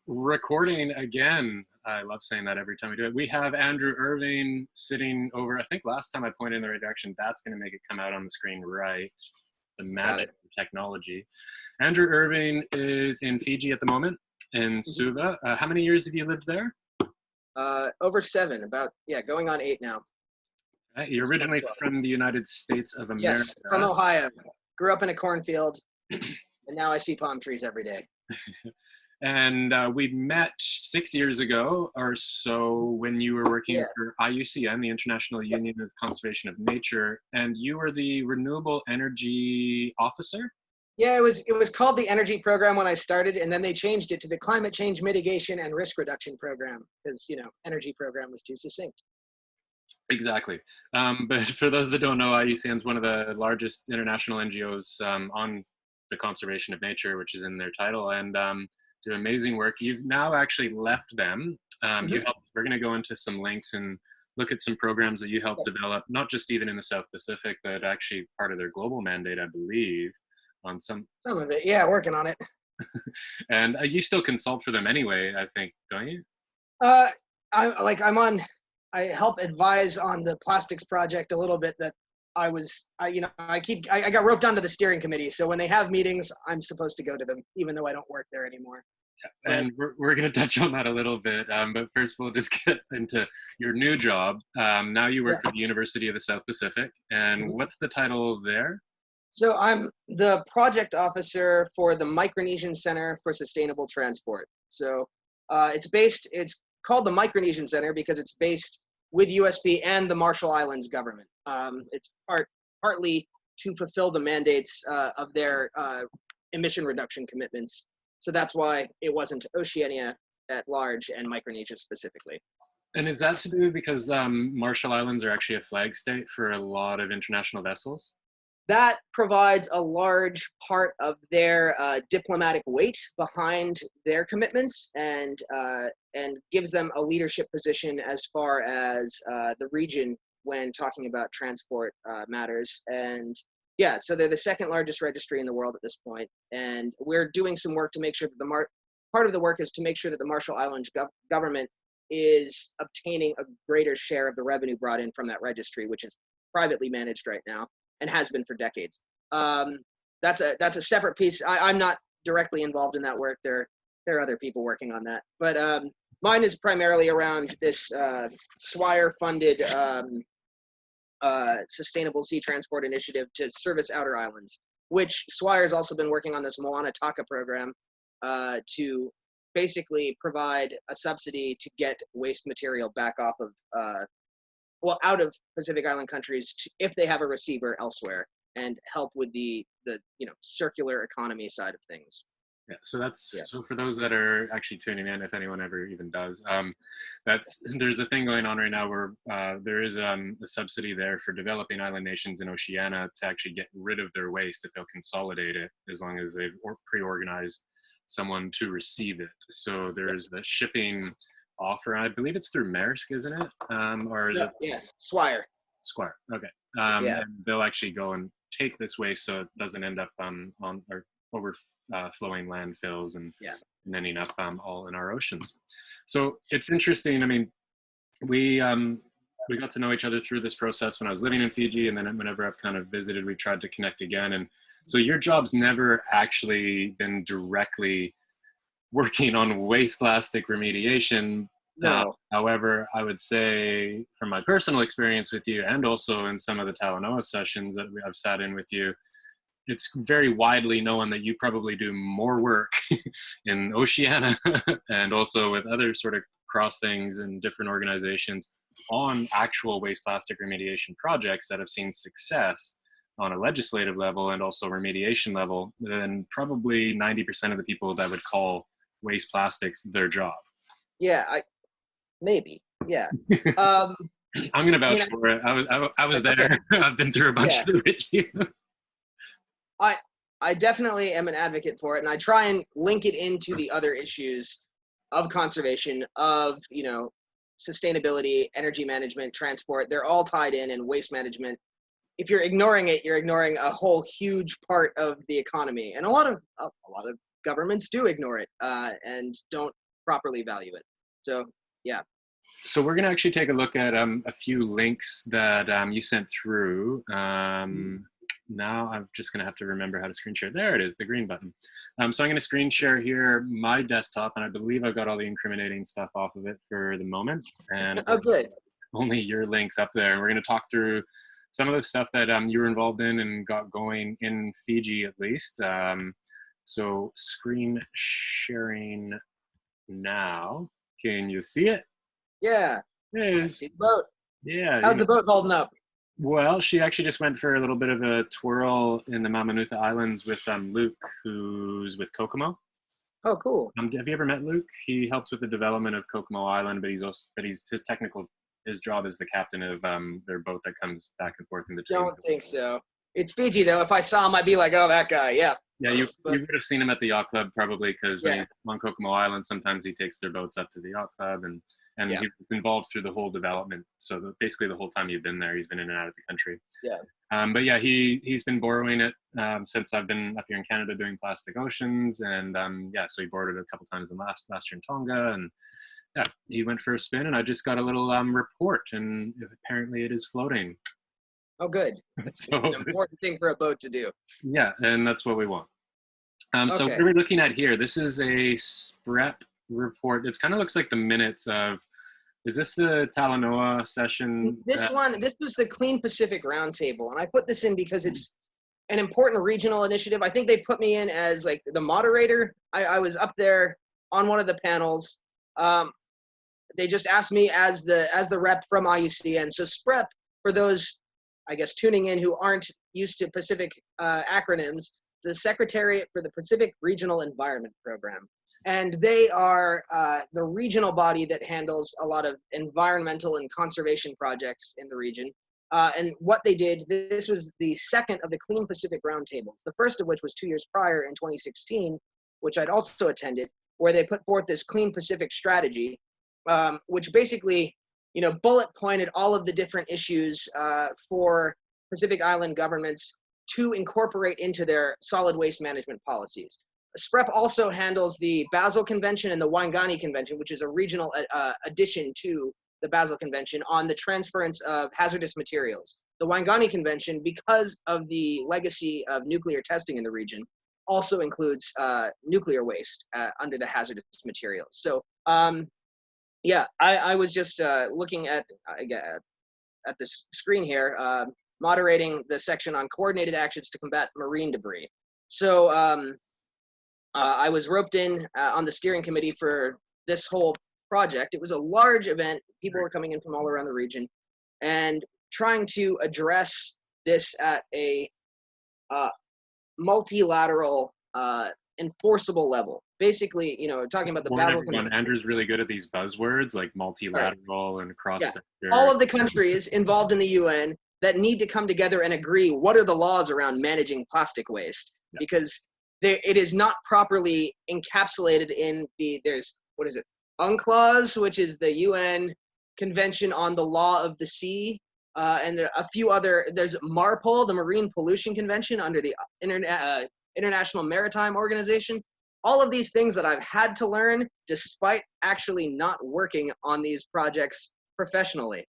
Recording again. I love saying that every time we do it. We have Andrew Irvin sitting over. I think last time I pointed in the right direction, that's going to make it come out on the screen right. The Got magic it. of technology. Andrew Irvin is in Fiji at the moment, in Mhm. Suva. How many years have you lived there? Over 7, about, yeah, going on 8 now. You're It's originally 12. from the United States of Yes, from America. Ohio. Grew up in a cornfield, and now I see palm trees every day. And we met 6 years ago or so when you were working Yeah, for IUCN, the International yep. Union of Conservation of Nature, and you were the renewable energy officer. Yeah, it was called the Energy Program when I started, and then they changed it to the Climate Change Mitigation and Risk Reduction Program because, Energy Program was too succinct. Exactly. But for those that don't know, IUCN is one of the largest international NGOs on the conservation of nature, which is in their title, and do amazing work. You've now actually left them. Mhm. You helped. We're going to go into some links and look at some programs that you helped Yep. develop, not just even in the South Pacific, but actually part of their global mandate, I believe, on some. Some of it, yeah, working on it. And you still consult for them anyway, I think, don't you? Uh, I help advise on the plastics project a little bit that I got roped onto the steering committee. So when they have meetings, I'm supposed to go to them, even though I don't work there anymore. But And we're going to touch on that a little bit. But first, we'll just get into your new job. Now you yeah. work for the University of the South Pacific. And Mhm. what's the title there? So I'm the project officer for the Micronesian Center for Sustainable Transport. So it's called the Micronesian Center because it's based with USB and the Marshall Islands government. It's partly to fulfill the mandates of their emission reduction commitments. So that's why it wasn't Oceania at large and Micronesia specifically. And is that to do because Marshall Islands are actually a flag state for a lot of international vessels? That provides a large part of their diplomatic weight behind their commitments and gives them a leadership position as far as the region when talking about transport matters. And yeah, so they're the second largest registry in the world at this point, and we're doing some work to make sure that part of the work is to make sure that the Marshall Islands government is obtaining a greater share of the revenue brought in from that registry, which is privately managed right now and has been for decades. Um, that's a separate piece. I'm not directly involved in that work. There are other people working on that, but mine is primarily around this Swire-funded sustainable sea transport initiative to service outer islands, which Swire has also been working on this Moana Taka program to basically provide a subsidy to get waste material back off of out of Pacific Island countries if they have a receiver elsewhere and help with the circular economy side of things. Yeah, so that's Yeah. so for those that are actually tuning in, if anyone ever even does, that's there's a thing going on right now where there is a subsidy there for developing island nations in Oceana to actually get rid of their waste if they'll consolidate it, as long as they've pre-organized someone to receive it. So Yeah. there's a shipping offer. I believe it's through Maersk, isn't it? Or is No, it yes, Swire. Square? Okay, Yeah. and they'll actually go and take this waste so it doesn't end up on or overflowing landfills Yeah. and ending up all in our oceans. So it's interesting. I mean, we got to know each other through this process when I was living in Fiji, and then whenever I've kind of visited, we tried to connect again. And so your job's never actually been directly working on waste plastic remediation. No. However, I would say from my personal experience with you, and also in some of the Talanoa sessions that I've sat in with you, it's very widely known that you probably do more work in Oceana and also with other sort of cross things and different organizations on actual waste plastic remediation projects that have seen success on a legislative level and also remediation level than probably 90% of the people that would call waste plastics their job. Yeah. Maybe. Yeah. Um, I'm gonna I mean, vouch for it. I was okay. there. I've been through a bunch Yeah. of it with you. I I definitely am an advocate for it, and I try and link it into the other issues of conservation, of sustainability, energy management, transport. They're all tied in, and waste management. If you're ignoring it, you're ignoring a whole huge part of the economy, and a lot of governments do ignore it and don't properly value it. So yeah. So we're going to actually take a look at a few links that you sent through. Now I'm just going to have to remember how to screen share. There it is, the green button. So I'm going to screen share here my desktop, and I believe I've got all the incriminating stuff off of it for the moment. And Oh, good. only your links up there. And we're going to talk through some of the stuff that you were involved in and got going in Fiji, at least. So screen sharing now. Can you see it? Yeah. It I is. see the boat. Yeah. How's the boat holding up? Well, she actually just went for a little bit of a twirl in the Mamanuca Islands with Luke, who's with Kokomo. Oh, cool. Have you ever met Luke? He helped with the development of Kokomo Island, but his job is the captain of their boat that comes back and forth in the trade. Don't think so. It's Fiji, though. If I saw him, I'd be like, oh, that guy. Yeah. Yeah, you would have seen him at the yacht club probably, because when Yeah. he's on Kokomo Island, sometimes he takes their boats up to the yacht club, and Yeah. he was involved through the whole development. So basically the whole time you've been there, he's been in and out of the country. Yeah. But yeah, he's been borrowing it since I've been up here in Canada doing Plastic Oceans, and yeah, so he borrowed it a couple times last year in Tonga, and yeah, he went for a spin, and I just got a little report, and apparently it is floating. Oh, good. So It's an important thing for a boat to do. yeah, and that's what we want. So Okay. what are we looking at here? This is a SPREP report. It kind of looks like the minutes of, is this the Talanoa session? This was the Clean Pacific Roundtable, and I put this in because it's an important regional initiative. I think they put me in as like the moderator. I was up there on one of the panels. They just asked me as the rep from IUCN. So SPREP, for those, I guess, tuning in who aren't used to Pacific acronyms, the Secretariat for the Pacific Regional Environment Program. And they are the regional body that handles a lot of environmental and conservation projects in the region. And what they did, this was the second of the Clean Pacific Roundtables, the first of which was 2 years prior in 2016, which I'd also attended, where they put forth this Clean Pacific strategy, which basically, bullet pointed all of the different issues for Pacific Island governments to incorporate into their solid waste management policies. SPREP also handles the Basel Convention and the Wangani Convention, which is a regional addition to the Basel Convention on the transference of hazardous materials. The Wangani Convention, because of the legacy of nuclear testing in the region, also includes nuclear waste under the hazardous materials. So yeah, I was just looking at this screen here, moderating the section on coordinated actions to combat marine debris. So I was roped in on the steering committee for this whole project. It was a large event. People were coming in from all around the region and trying to address this at a multilateral, enforceable level. Basically, talking about the Basel Convention. Andrew's really good at these buzzwords like multilateral and cross-sector. Yeah. All of the countries involved in the UN that need to come together and agree what are the laws around managing plastic waste, because it is not properly encapsulated in there's, UNCLOS, which is the UN Convention on the Law of the Sea, and a few other, there's MARPOL, the Marine Pollution Convention under the International Maritime Organization. All of these things that I've had to learn despite actually not working on these projects professionally.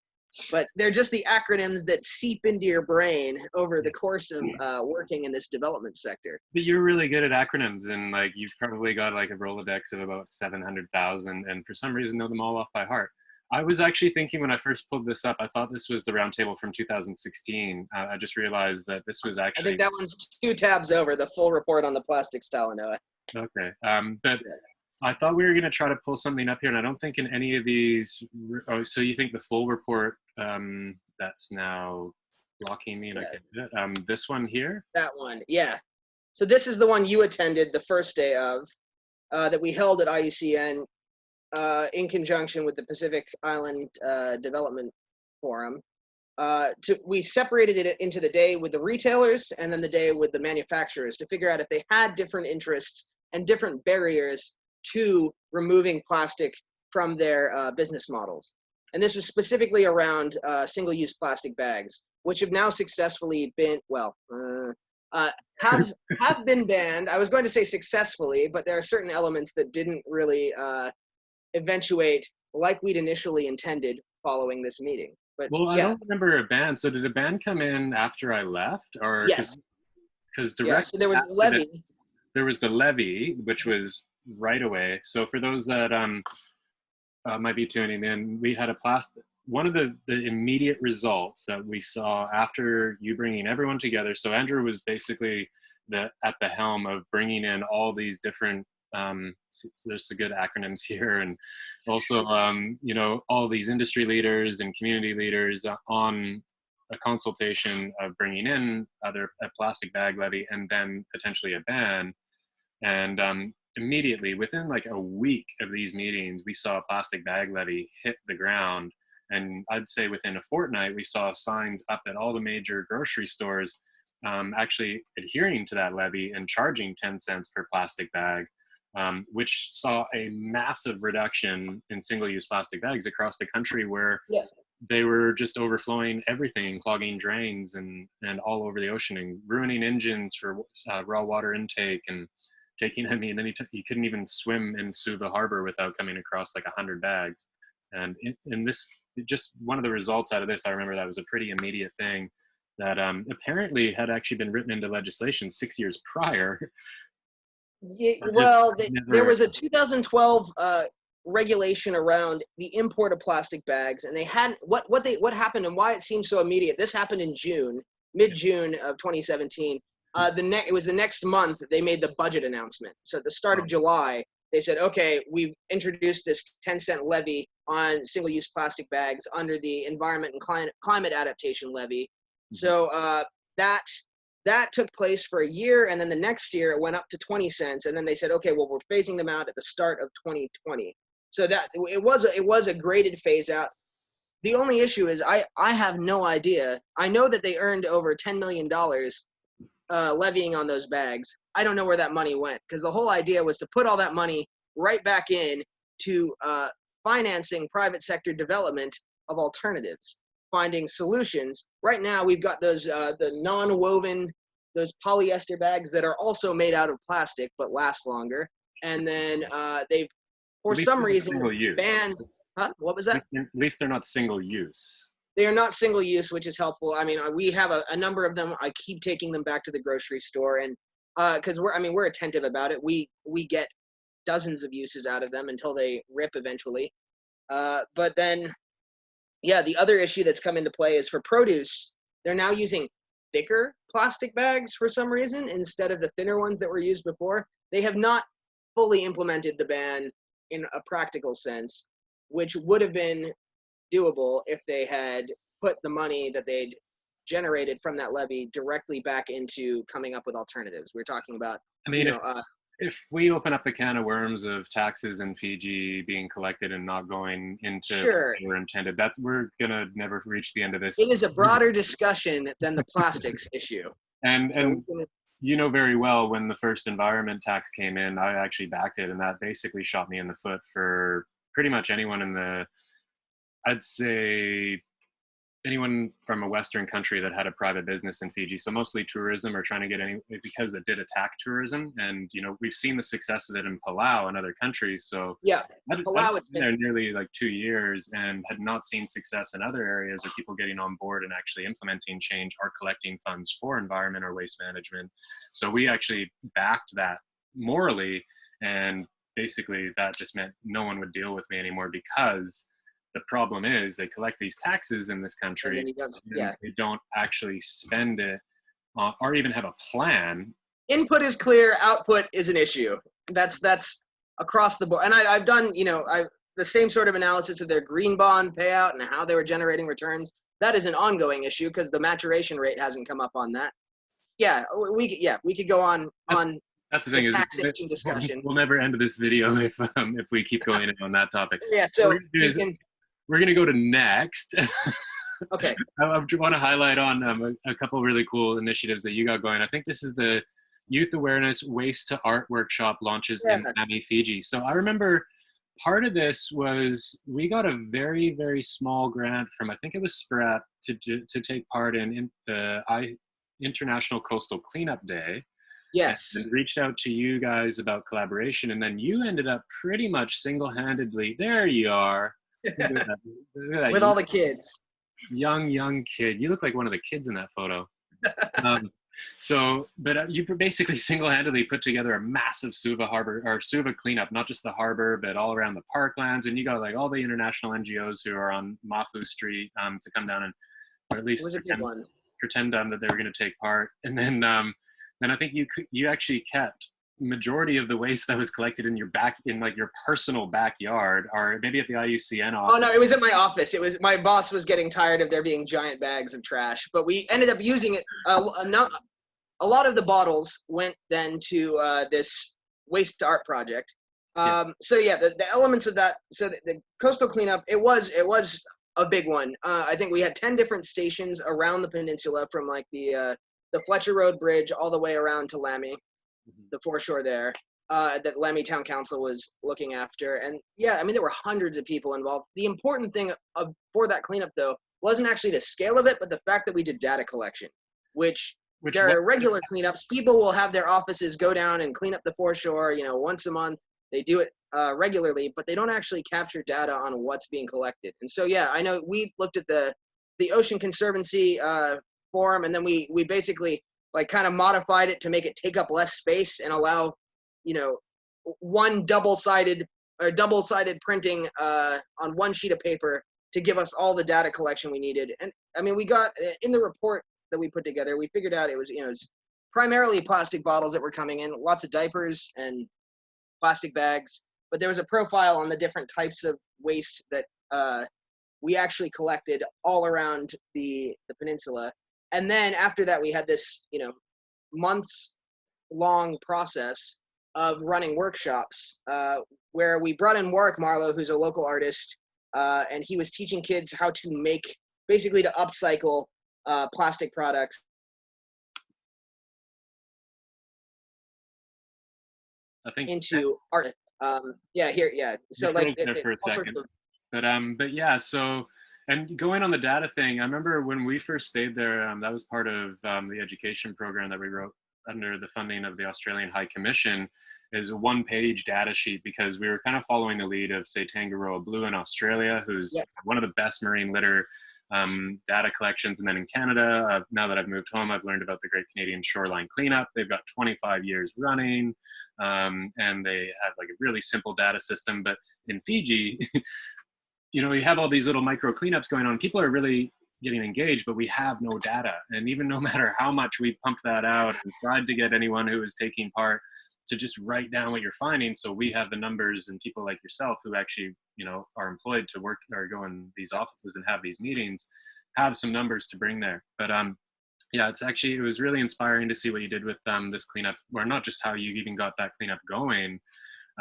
But they're just the acronyms that seep into your brain over the course of working in this development sector. But you're really good at acronyms, and like you've probably got like a Rolodex of about 700,000, and for some reason know them all off by heart. I was actually thinking when I first pulled this up, I thought this was the roundtable from 2016. I just realized that this was actually. I think that one's 2 tabs over, the full report on the plastics Talanoa. Okay, but I thought we were going to try to pull something up here, and I don't think in any of these. Oh, so you think the full report? That's now blocking me, and I can't do it. This one here. That one, yeah. So this is the one you attended the first day of, that we held at IUCN in conjunction with the Pacific Island Development Forum. We separated it into the day with the retailers and then the day with the manufacturers to figure out if they had different interests and different barriers to removing plastic from their business models. And this was specifically around single-use plastic bags, which have now successfully been, uh, have been banned. I was going to say successfully, but there are certain elements that didn't really eventuate like we'd initially intended following this meeting. But Well, I yeah, don't remember a ban. So did a ban come in after I left, or yes, because yeah. direct So there was a after that levy. there was the levy, which was right away. So for those that might be tuning in, we had a plastic. One of the immediate results that we saw after you bringing everyone together. So Andrew was basically at the helm of bringing in all these different. There's some good acronyms here, and also all these industry leaders and community leaders on a consultation of bringing in either a plastic bag levy and then potentially a ban. And immediately, within like a week of these meetings, we saw a plastic bag levy hit the ground. And I'd say within a fortnight, we saw signs up at all the major grocery stores actually adhering to that levy and charging 10 cents per plastic bag, which saw a massive reduction in single-use plastic bags across the country, where Yeah, they were just overflowing everything, clogging drains and all over the ocean, and ruining engines for raw water intake, and taking, I mean, you couldn't even swim in Suva Harbor without coming across like 100 bags. And in this, just one of the results out of this, I remember that was a pretty immediate thing that apparently had actually been written into legislation 6 years prior. yeah, But just well, there never. was a 2012 regulation around the import of plastic bags, and they had what happened and why it seems so immediate. This happened in June, mid-June of 2017. It was the next month that they made the budget announcement. So at the start of July, they said, okay, we've introduced this 10-cent levy on single-use plastic bags under the Environment and Climate Adaptation Levy. So that took place for a year, and then the next year it went up to 20 cents, and then they said, okay, well, we're phasing them out at the start of 2020. So that it was a graded phase out. The only issue is I have no idea. I know that they earned over $10 million levying on those bags. I don't know where that money went, because the whole idea was to put all that money right back in to financing private sector development of alternatives, finding solutions. Right now, we've got those the non-woven, those polyester bags that are also made out of plastic but last longer. And then they've, for At least some they're not reason, single use. banned. Huh? What was that? At least they're not single use. They are not single use, which is helpful. I mean, we have a number of them. I keep taking them back to the grocery store, and because we're attentive about it. We get dozens of uses out of them until they rip eventually. But then, yeah, the other issue that's come into play is for produce. They're now using thicker plastic bags for some reason instead of the thinner ones that were used before. They have not fully implemented the ban in a practical sense, which would have been doable if they had put the money that they'd generated from that levy directly back into coming up with alternatives. We're talking about, I you mean, know, if we open up the can of worms of taxes in Fiji being collected and not going into what sure, they were intended, that we're gonna never reach the end of it this. is a broader discussion than the plastics issue. And So we can, you know very well, when the first environment tax came in, I actually backed it, and that basically shot me in the foot for pretty much anyone in the, I'd say, anyone from a Western country that had a private business in Fiji. So mostly tourism, or trying to get any, because it did attack tourism. And, we've seen the success of it in Palau and other countries. So yeah, I'd allow it. been there nearly like 2 years and had not seen success in other areas, or people getting on board and actually implementing change or collecting funds for environment or waste management. So we actually backed that morally. And basically that just meant no one would deal with me anymore, because the problem is they collect these taxes in this And country then you go, and yeah. they don't actually spend it or even have a plan. Input is clear, output is an issue. That's across the board. And I've done, the same sort of analysis of their green bond payout and how they were generating returns. That is an ongoing issue because the maturation rate hasn't come up on that. Yeah, we could go on That's the the thing, is taxation discussion. we'll never end this video if we keep going on that topic. Yeah, What so we're gonna do you is can. we're gonna go to next. Okay. I want to highlight on a couple of really cool initiatives that you got going. I think this is the Youth Awareness Waste to Art Workshop launches Yeah. in Miami, Fiji. So I remember part of this was we got a very, very small grant from, I think it was Sprat, to take part in the International Coastal Cleanup Day Yes. and reached out to you guys about collaboration. And then you ended up pretty much single-handedly, there you are. Look at that, look at With all the kids. young kid. You look like one of the kids in that photo. Um, but you basically single-handedly put together a massive Suva harbor or Suva cleanup, not just the harbor, but all around the parklands. And you got like all the international NGOs who are on Mafu Street to come down and, or at It least was a big one. pretend that they were going to take part. And then I think you actually kept majority of the waste that was collected in your like your personal backyard, or maybe at the IUCN office. Oh no, it was at my office. It was, my boss was getting tired of there being giant bags of trash, but we ended up using it. A lot of the bottles went then to this waste to art project. So yeah, the elements of that. So the coastal cleanup, it was a big one. I think we had 10 different stations around the peninsula, from like the Fletcher Road Bridge all the way around to Lamy, the foreshore there, that Lamy Town Council was looking after. And yeah, I mean, there were hundreds of people involved. The important thing for that cleanup, though, wasn't actually the scale of it, but the fact that we did data collection, which there are regular cleanups. People will have their offices go down and clean up the foreshore, once a month. They do it regularly, but they don't actually capture data on what's being collected. And so, yeah, I know we looked at the Ocean Conservancy forum, and then we basically like kind of modified it to make it take up less space and allow, one double-sided printing on one sheet of paper to give us all the data collection we needed. And I mean, we got in the report that we put together, we figured out it was primarily plastic bottles that were coming in, lots of diapers and plastic bags, but there was a profile on the different types of waste that we actually collected all around the peninsula. And then after that, we had this, months long process of running workshops where we brought in Warwick Marlowe, who's a local artist, and he was teaching kids how to basically to upcycle plastic products. I think into art. So like for a second. But yeah, so, and going on the data thing, I remember when we first stayed there, that was part of the education program that we wrote under the funding of the Australian High Commission, is a one-page data sheet, because we were kind of following the lead of, say, Tangaroa Blue in Australia, who's one of the best marine litter data collections. And then in Canada, now that I've moved home, I've learned about the Great Canadian Shoreline Cleanup. They've got 25 years running, and they have like a really simple data system. But in Fiji, you have all these little micro cleanups going on. People are really getting engaged, but we have no data. And even no matter how much we pumped that out and tried to get anyone who was taking part to just write down what you're finding, so we have the numbers, and people like yourself who actually are employed to work or go in these offices and have these meetings, have some numbers to bring there. But yeah, it was really inspiring to see what you did with this cleanup, or not just how you even got that cleanup going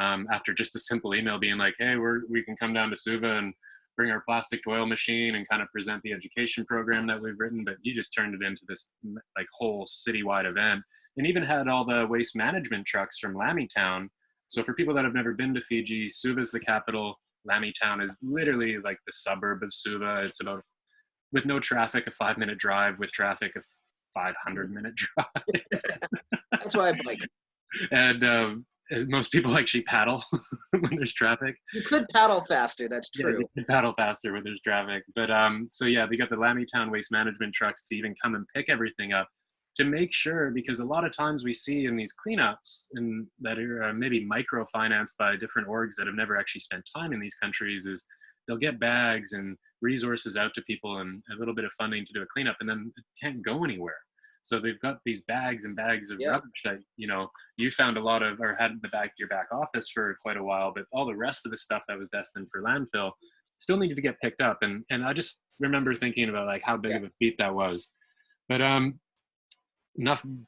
after just a simple email being like, hey, we can come down to Suva and bring our plastic toil machine and kind of present the education program that we've written. But you just turned it into this like whole citywide event, and even had all the waste management trucks from Lamy Town. So for people that have never been to Fiji, Suva is the capital. Lamy Town is literally like the suburb of Suva. It's about, with no traffic, a 5-minute drive; with traffic, a 500-minute drive. That's why I bike. And most people actually paddle when there's traffic. You could paddle faster, that's true. Yeah, you can paddle faster when there's traffic. But so yeah, we got the Lamy Town waste management trucks to even come and pick everything up, to make sure, because a lot of times we see in these cleanups that are maybe microfinanced by different orgs that have never actually spent time in these countries, is they'll get bags and resources out to people and a little bit of funding to do a cleanup, and then it can't go anywhere. So they've got these bags and bags of rubbish that, you found a lot of, or had in your back office for quite a while, but all the rest of the stuff that was destined for landfill still needed to get picked up. And I just remember thinking about like how big of a feat that was. But a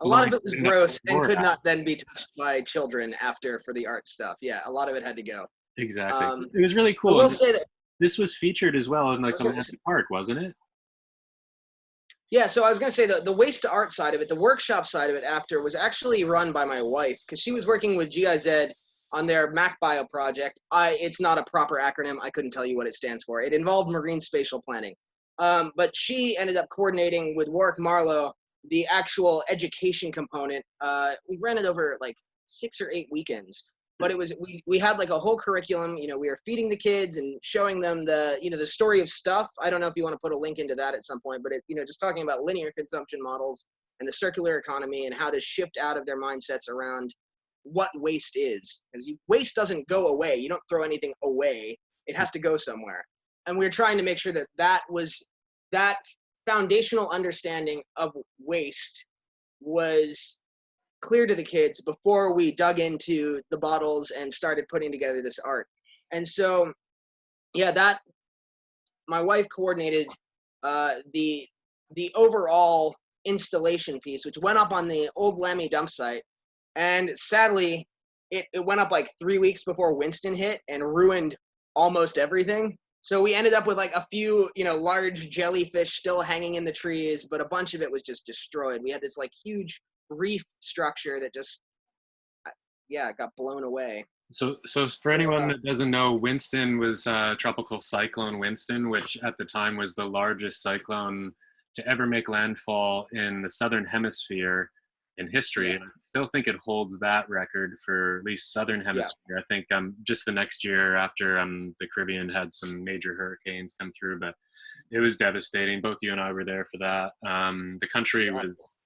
lot of it was gross and could not then be touched by children for the art stuff. Yeah, a lot of it had to go. Exactly. It was really cool. I will say that this was featured as well in like the Manhattan Park, wasn't it? Yeah, so I was going to say the waste to art side of it, the workshop side of it after, was actually run by my wife, because she was working with GIZ on their MacBio project. It's not a proper acronym. I couldn't tell you what it stands for. It involved marine spatial planning. But she ended up coordinating with Warwick Marlowe the actual education component, we ran it over like 6 or 8 weekends. But it was we had like a whole curriculum. You know, we were feeding the kids and showing them the, you know, the story of stuff. I don't know if you want to put a link into that at some point, but it, you know, just talking about linear consumption models and the circular economy and how to shift out of their mindsets around what waste is. Because waste doesn't go away. You don't throw anything away. It has to go somewhere. And we were trying to make sure that that foundational understanding of waste was clear to the kids before we dug into the bottles and started putting together this art. And so, yeah, that my wife coordinated the overall installation piece, which went up on the old Lammy dump site. And sadly, it went up like 3 weeks before Winston hit and ruined almost everything. So we ended up with like a few, you know, large jellyfish still hanging in the trees, but a bunch of it was just destroyed. We had this like huge reef structure that just, yeah, got blown away. So for anyone that doesn't know, Winston was Tropical Cyclone Winston, which at the time was the largest cyclone to ever make landfall in the Southern Hemisphere in history. Yeah. And I still think it holds that record for at least Southern Hemisphere. I think just the next year after the Caribbean had some major hurricanes come through, but it was devastating. Both you and I were there for that. The country was,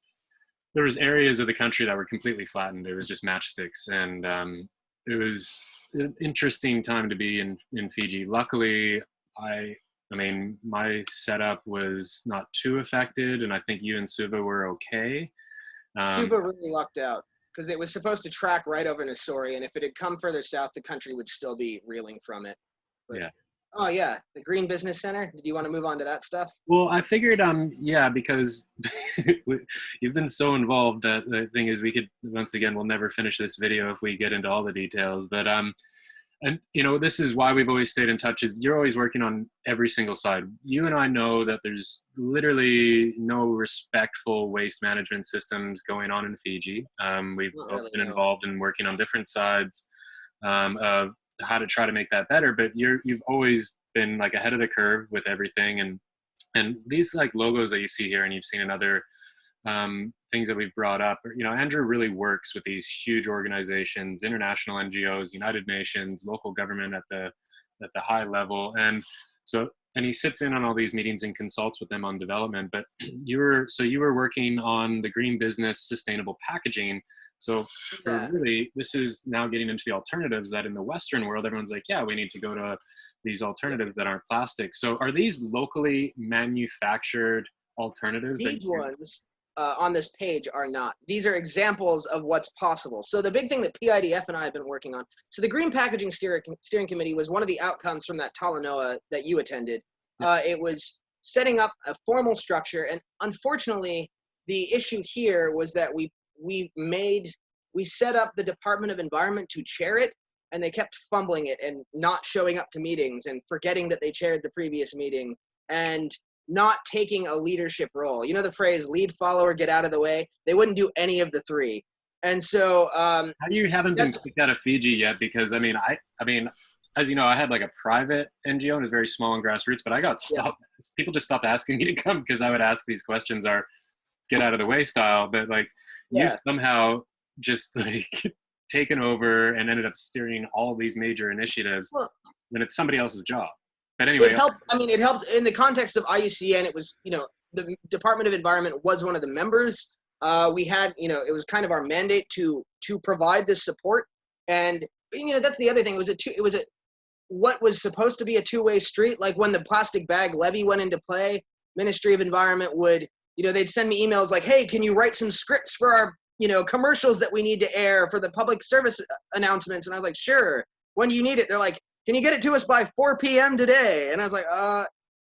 there was areas of the country that were completely flattened. It was just matchsticks, and it was an interesting time to be in Fiji. Luckily, I mean, my setup was not too affected, and I think you and Suva were okay. Cuba really lucked out because it was supposed to track right over Nassori, and if it had come further south, the country would still be reeling from it. But, yeah. Oh yeah, the Green Business Center. Did you want to move on to that stuff? Well, I figured, yeah, because you've been so involved that the thing is, we could, once again, we'll never finish this video if we get into all the details. But and you know, this is why we've always stayed in touch. Is you're always working on every single side. You and I know that there's literally no respectful waste management systems going on in Fiji. We've both been involved in working on different sides of how to try to make that better. But you've always been like ahead of the curve with everything, and these like logos that you see here, and you've seen in other things that we've brought up. You know, Andrew really works with these huge organizations, international NGOs, United Nations, local government at the high level, and he sits in on all these meetings and consults with them on development. But you were working on the green business sustainable packaging. So for really, this is now getting into the alternatives that in the Western world, everyone's like, yeah, we need to go to these alternatives that aren't plastic. So are these locally manufactured alternatives? These ones on this page are not. These are examples of what's possible. So the big thing that PIDF and I have been working on, so the Green Packaging Steering Committee was one of the outcomes from that Talanoa that you attended. It was setting up a formal structure, and unfortunately, the issue here was that we set up the Department of Environment to chair it, and they kept fumbling it and not showing up to meetings and forgetting that they chaired the previous meeting and not taking a leadership role. You know the phrase, lead, follower, get out of the way? They wouldn't do any of the three. And so how you haven't been kicked out of Fiji yet? Because I mean, as you know, I had like a private NGO and it's very small and grassroots, but I got stopped. People just stopped asking me to come because I would ask these questions, are get out of the way style. But like you somehow just like taken over and ended up steering all these major initiatives when it's somebody else's job. But anyway, it helped. I mean, it helped in the context of IUCN. It was, you know, the Department of Environment was one of the members. We had, you know, it was kind of our mandate to provide this support. And you know, that's the other thing. What was supposed to be a two-way street. Like when the plastic bag levy went into play, Ministry of Environment would, you know, they'd send me emails like, hey, can you write some scripts for our, you know, commercials that we need to air for the public service announcements? And I was like, sure. When do you need it? They're like, can you get it to us by 4 p.m. today? And I was like,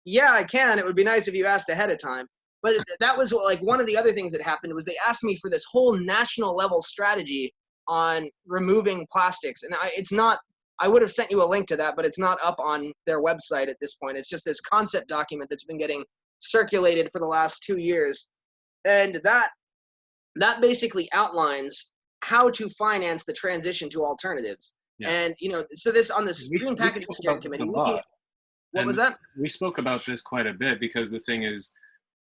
yeah, I can. It would be nice if you asked ahead of time. But that was like one of the other things that happened was they asked me for this whole national level strategy on removing plastics. And I would have sent you a link to that, but it's not up on their website at this point. It's just this concept document that's been getting circulated for the last 2 years. And that basically outlines how to finance the transition to alternatives. Yeah. And, you know, so this on this Green Packaging Steering Committee, what was that? We spoke about this quite a bit because the thing is,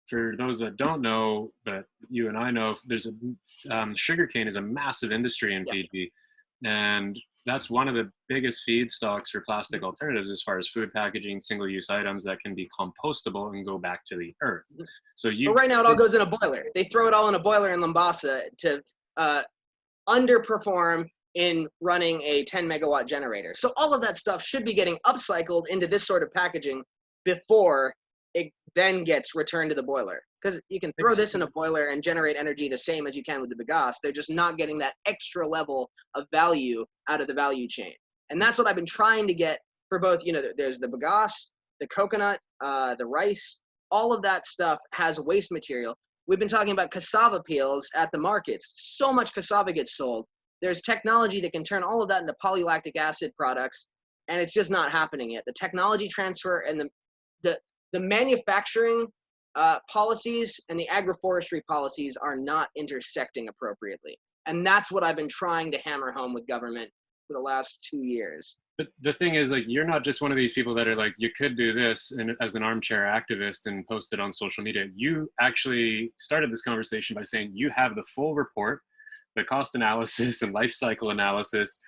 for those that don't know, but you and I know, there's sugarcane is a massive industry in Yeah. Fiji, and that's one of the biggest feedstocks for plastic alternatives as far as food packaging, single-use items that can be compostable and go back to the earth. So But right now it all goes in a boiler. They throw it all in a boiler in Mombasa to underperform in running a 10 megawatt generator. So all of that stuff should be getting upcycled into this sort of packaging before it then gets returned to the boiler. Because you can throw this in a boiler and generate energy the same as you can with the bagasse. They're just not getting that extra level of value out of the value chain. And that's what I've been trying to get for both, there's the bagasse, the coconut, the rice, all of that stuff has waste material. We've been talking about cassava peels at the markets. So much cassava gets sold. There's technology that can turn all of that into polylactic acid products, and it's just not happening yet. The technology transfer and the manufacturing policies and the agroforestry policies are not intersecting appropriately. And that's what I've been trying to hammer home with government for the last 2 years. But the thing is, like, you're not just one of these people that are like, you could do this and as an armchair activist and post it on social media. You actually started this conversation by saying you have the full report, the cost analysis and life cycle analysis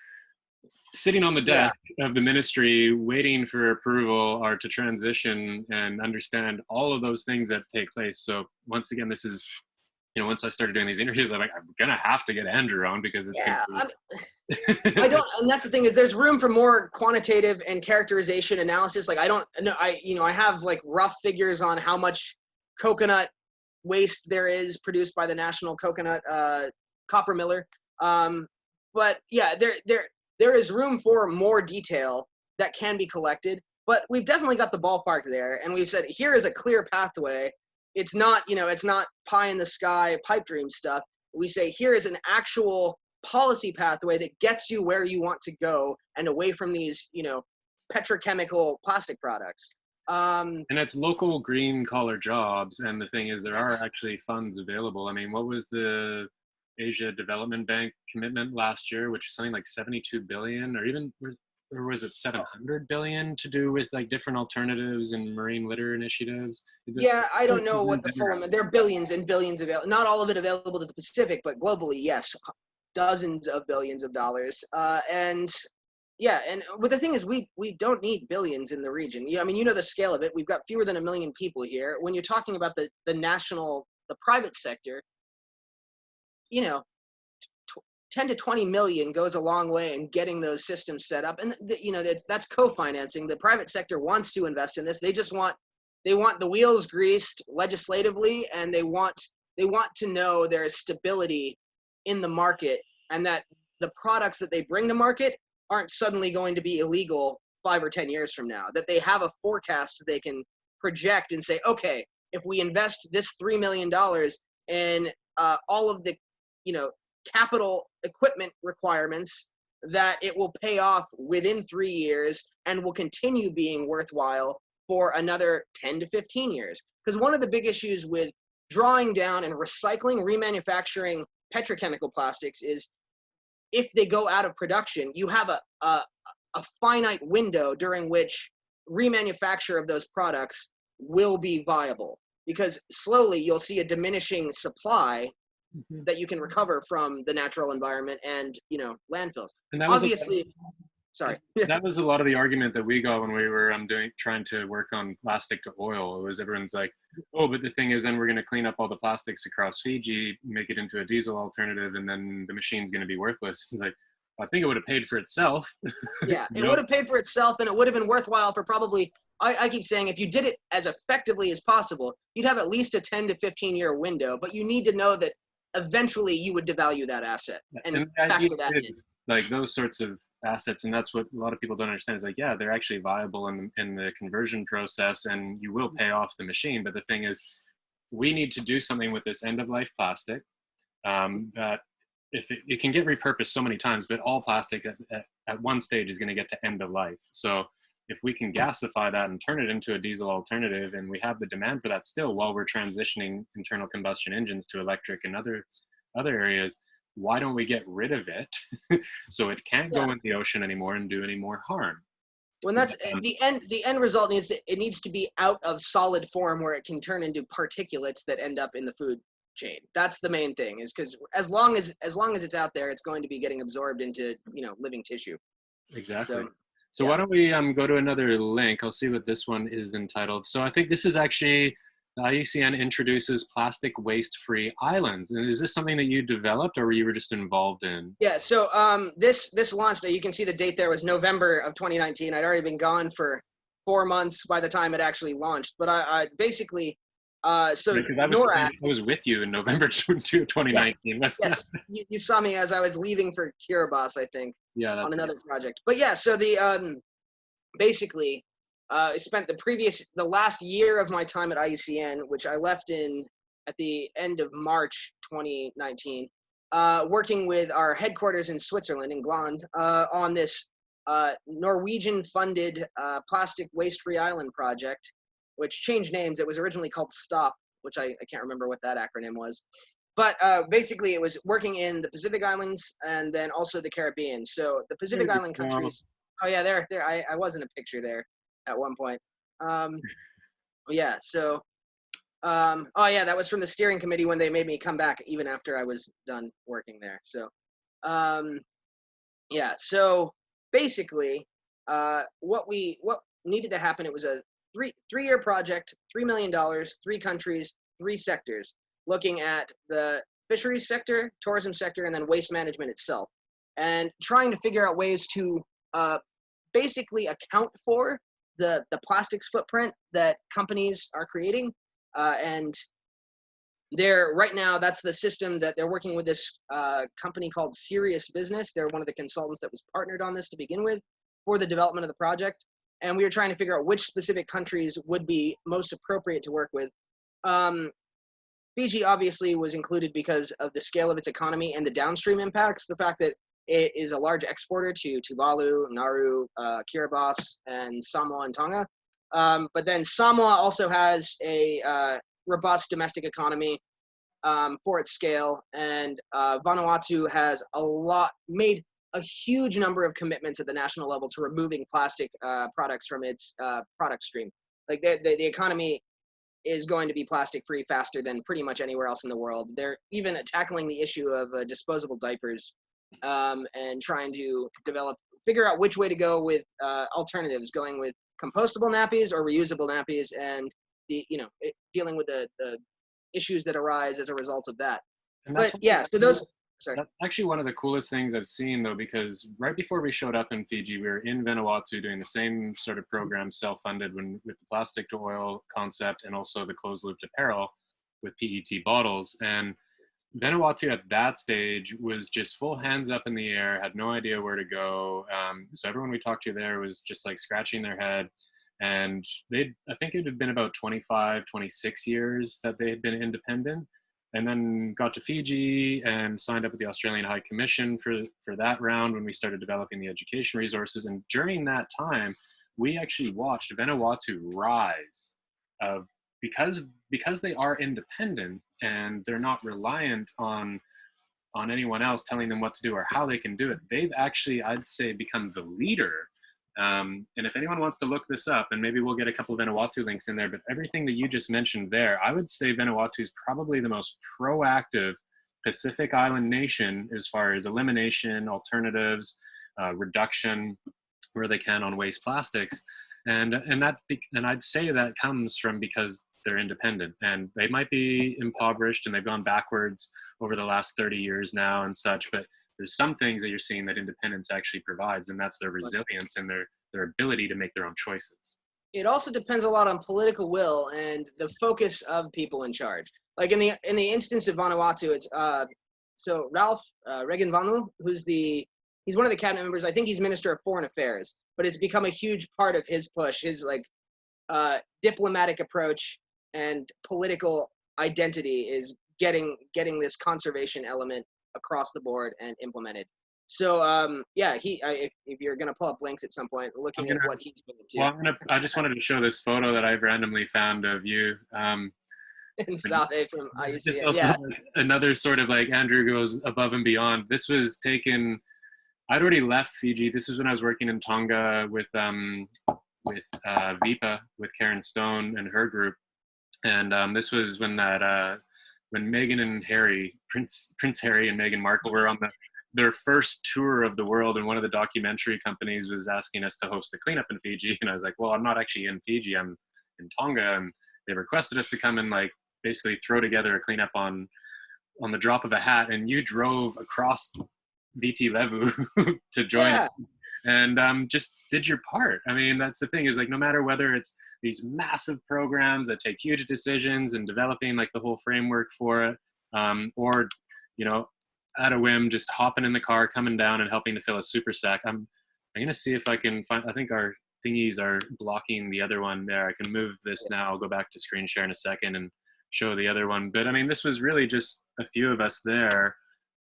sitting on the desk of the ministry waiting for approval or to transition and understand all of those things that take place. So once again, this is, once I started doing these interviews, I'm like, I'm going to have to get Andrew on because it's I don't, and that's the thing is there's room for more quantitative and characterization analysis. Like I have like rough figures on how much coconut waste there is produced by the National Coconut Copper Miller. But yeah, there is room for more detail that can be collected, but we've definitely got the ballpark there. And we've said, here is a clear pathway. It's not, it's not pie in the sky, pipe dream stuff. We say, here is an actual policy pathway that gets you where you want to go and away from these, petrochemical plastic products. And it's local green collar jobs. And the thing is, there are actually funds available. I mean, what was the Asia Development Bank commitment last year, which is something like 72 billion, or was it 700 billion to do with like different alternatives and marine litter initiatives? Yeah, I don't know what the full amount. There are billions and billions available. Not all of it available to the Pacific, but globally, yes, dozens of billions of dollars. And but the thing is, we don't need billions in the region. Yeah, I mean, the scale of it. We've got fewer than 1 million people here. When you're talking about the private sector, 10 to 20 million goes a long way in getting those systems set up. And that's co-financing. The private sector wants to invest in this. They want the wheels greased legislatively, and they want to know there is stability in the market and that the products that they bring to market aren't suddenly going to be illegal 5 or 10 years from now, that they have a forecast they can project and say, okay, if we invest this $3 million in all of the, capital equipment requirements, that it will pay off within 3 years and will continue being worthwhile for another 10 to 15 years. Because one of the big issues with drawing down and recycling, remanufacturing petrochemical plastics is if they go out of production, you have a finite window during which remanufacture of those products will be viable. Because slowly you'll see a diminishing supply that you can recover from the natural environment and, landfills. And that was a lot of the argument that we got when we were trying to work on plastic to oil. It was everyone's like, oh, but the thing is, then we're going to clean up all the plastics across Fiji, make it into a diesel alternative, and then the machine's going to be worthless. It's like, I think it would have paid for itself. Yeah, it would have paid for itself, and it would have been worthwhile for probably, I keep saying, if you did it as effectively as possible, you'd have at least a 10 to 15 year window, but you need to know that eventually you would devalue that asset and factor that in. Like those sorts of assets, and that's what a lot of people don't understand, is like, yeah, they're actually viable in the conversion process, and you will pay off the machine. But the thing is, we need to do something with this end of life plastic, that if it can get repurposed so many times, but all plastic at one stage is going to get to end of life. So if we can gasify that and turn it into a diesel alternative, and we have the demand for that still while we're transitioning internal combustion engines to electric and other areas, why don't we get rid of it so it can't go in the ocean anymore and do any more harm? When that's the end result needs to be out of solid form where it can turn into particulates that end up in the food chain. That's the main thing, is because as long as it's out there, it's going to be getting absorbed into living tissue. Exactly. So Yeah. why don't we go to another link? I'll see what this one is entitled. So I think this is actually IUCN introduces plastic waste-free islands. And is this something that you developed or you were just involved in? Yeah. So this launched. You can see the date there was November of 2019. I'd already been gone for 4 months by the time it actually launched. But I basically so Right, 'cause NORAD. I was with you in November 2019. Yes, you saw me as I was leaving for Kiribati, I think, Yeah, on that's another right. project. But yeah, so the basically, I spent the last year of my time at IUCN, which I left in at the end of March 2019, working with our headquarters in Switzerland, in Gland, on this Norwegian-funded plastic waste-free island project, which changed names. It was originally called STOP, which I can't remember what that acronym was. But basically, it was working in the Pacific Islands and then also the Caribbean. So the There Pacific you Island go. countries. Oh yeah, there. I was in a picture there at one point. Um, yeah. So. Oh yeah, that was from the steering committee when they made me come back even after I was done working there. So. Um, yeah. So basically, what needed to happen? It was a three-year project, $3 million, 3 countries, 3 sectors, looking at the fisheries sector, tourism sector, and then waste management itself, and trying to figure out ways to basically account for the plastics footprint that companies are creating, and they're right now, that's the system that they're working with this company called Serious Business. They're one of the consultants that was partnered on this to begin with for the development of the project. And we were trying to figure out which specific countries would be most appropriate to work with. Fiji obviously was included because of the scale of its economy and the downstream impacts. The fact that it is a large exporter to Tuvalu, Nauru, Kiribati, and Samoa and Tonga. But then Samoa also has a robust domestic economy for its scale, and Vanuatu has made a huge number of commitments at the national level to removing plastic products from its product stream. Like the economy is going to be plastic free faster than pretty much anywhere else in the world. They're even tackling the issue of disposable diapers and trying to figure out which way to go with alternatives, going with compostable nappies or reusable nappies, and dealing with the issues that arise as a result of that. And But yeah, so those. Sorry. that's actually one of the coolest things I've seen, though, because right before we showed up in Fiji, we were in Vanuatu doing the same sort of program, self-funded, with the plastic to oil concept and also the closed loop apparel with PET bottles. And Vanuatu at that stage was just full hands up in the air, had no idea where to go. So everyone we talked to there was just like scratching their head. And I think it had been about 25, 26 years that they had been independent, and then got to Fiji and signed up with the Australian High Commission for that round when we started developing the education resources. And during that time, we actually watched Vanuatu rise because they are independent and they're not reliant on anyone else telling them what to do or how they can do it. They've actually, I'd say, become the leader. And if anyone wants to look this up, and maybe we'll get a couple of Vanuatu links in there, but everything that you just mentioned there, I would say Vanuatu is probably the most proactive Pacific Island nation as far as elimination, alternatives, reduction where they can on waste plastics. And I'd say that comes from because they're independent, and they might be impoverished and they've gone backwards over the last 30 years now and such, but there's some things that you're seeing that independence actually provides, and that's their resilience and their ability to make their own choices. It also depends a lot on political will and the focus of people in charge. Like in the instance of Vanuatu, it's so Ralph Regenvanu, he's one of the cabinet members. I think he's Minister of Foreign Affairs, but it's become a huge part of his push, his diplomatic approach and political identity is getting this conservation element across the board and implemented. So if you're gonna pull up links at some point, looking at what he's been to. Well, I just wanted to show this photo that I've randomly found of you. In South A from IUCN. Yeah. Another sort of like Andrew goes above and beyond. This was taken I'd already left Fiji. This is when I was working in Tonga with Vipa, with Karen Stone and her group. And this was when when Meghan and Harry, Prince Harry and Meghan Markle were on their first tour of the world, and one of the documentary companies was asking us to host a cleanup in Fiji. And I was like, well, I'm not actually in Fiji, I'm in Tonga. And they requested us to come and like basically throw together a cleanup on the drop of a hat. And you drove across Viti Levu to join Yeah. it, and just did your part. I mean, that's the thing, is like, no matter whether it's these massive programs that take huge decisions and developing like the whole framework for it, or, you know, at a whim, just hopping in the car, coming down and helping to fill a super sack. I'm going to see if I can find, I think our thingies are blocking the other one there. I can move this now. I'll go back to screen share in a second and show the other one. But I mean, this was really just a few of us there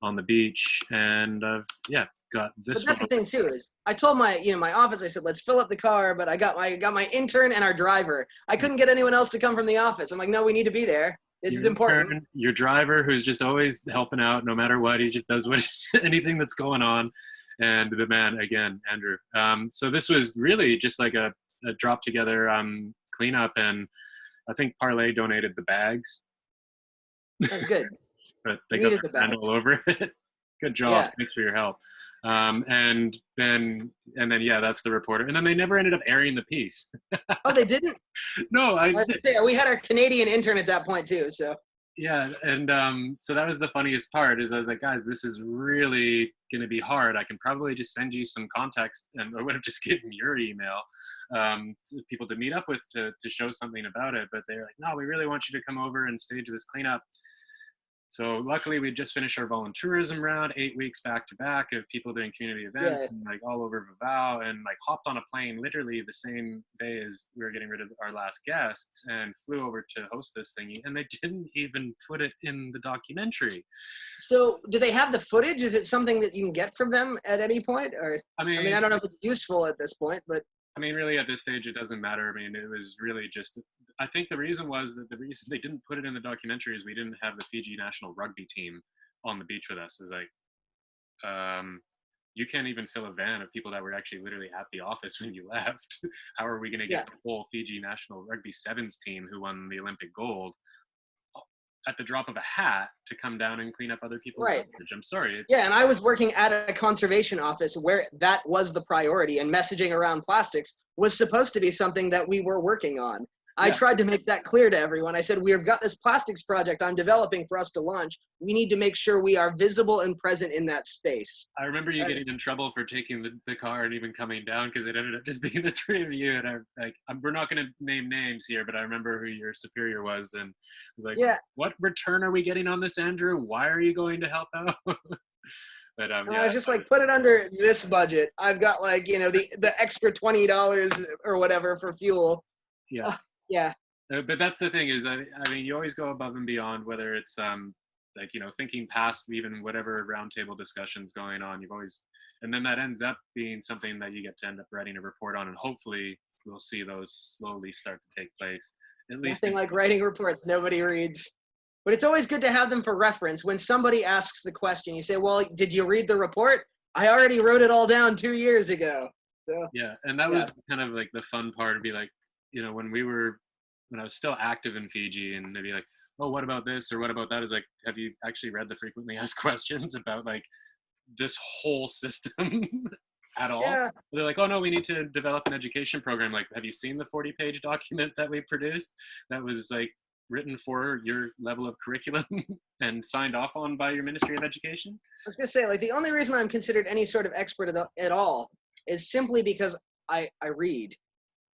on the beach, and yeah, got this But that's one. the thing too, is I told my office, I said, let's fill up the car, but I got my intern and our driver. I couldn't get anyone else to come from the office. I'm like, no, we need to be there. This is important. Your driver, who's just always helping out no matter what. He just does anything that's going on. And the man, again, Andrew. So this was really just like a drop together cleanup, and I think Parlay donated the bags. That's good. But they Needed got the their brand bags. all over it. Good job. Yeah. Thanks for your help. And then yeah, that's the reporter. And then they never ended up airing the piece. Oh, they didn't? No, We had our Canadian intern at that point too, so. yeah, and so that was the funniest part, is I was like, guys, this is really going to be hard. I can probably just send you some context, and I would have just given your email to people to meet up with to show something about it. But they're like, no, we really want you to come over and stage this cleanup. So luckily, we just finished our volunteerism round, 8 weeks back to back of people doing community events, Yeah. and like all over Vivau, and like hopped on a plane literally the same day as we were getting rid of our last guests, and flew over to host this thing. And they didn't even put it in the documentary. So do they have the footage? Is it something that you can get from them at any point? Or I I mean, mean, I don't know if it's useful at this point, but really, at this stage, it doesn't matter. I mean, it was really just, I think the reason was that the reason they didn't put it in the documentary is we didn't have the Fiji national rugby team on the beach with us. It's like, you can't even fill a van of people that were actually literally at the office when you left. How are we going to get the whole Fiji national rugby sevens team who won the Olympic gold at the drop of a hat to come down and clean up other people's garbage? I'm sorry. Yeah, and I was working at a conservation office where that was the priority, and messaging around plastics was supposed to be something that we were working on. I tried to make that clear to everyone. I said, we've got this plastics project I'm developing for us to launch. We need to make sure we are visible and present in that space. I remember you getting in trouble for taking the car and even coming down, because it ended up just being the three of you. And we're not going to name names here, but I remember who your superior was, and I was like, what return are we getting on this, Andrew? Why are you going to help out? But I was just like, put it under this budget. I've got like, the extra $20 or whatever for fuel. Yeah. Yeah. But that's the thing, is, I mean, you always go above and beyond, whether it's thinking past even whatever roundtable discussions going on. You've always, and then that ends up being something that you get to end up writing a report on, and hopefully we'll see those slowly start to take place. At least nothing like writing reports nobody reads. But it's always good to have them for reference. When somebody asks the question, you say, well, did you read the report? I already wrote it all down 2 years ago. So, yeah, and that was kind of like the fun part, to be like, when I was still active in Fiji, and they'd be like, oh, what about this or what about that? Is like, have you actually read the frequently asked questions about like this whole system at all? Yeah. They're like, oh no, we need to develop an education program. Like, have you seen the 40-page document that we produced that was like written for your level of curriculum and signed off on by your Ministry of Education? I was gonna say, like, the only reason I'm considered any sort of expert at all is simply because I read.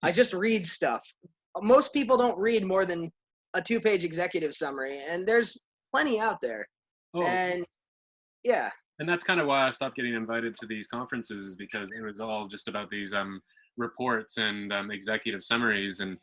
I just read stuff. Most people don't read more than a 2-page executive summary, and there's plenty out there. Oh. And yeah. And that's kind of why I stopped getting invited to these conferences, is because it was all just about these reports and executive summaries. And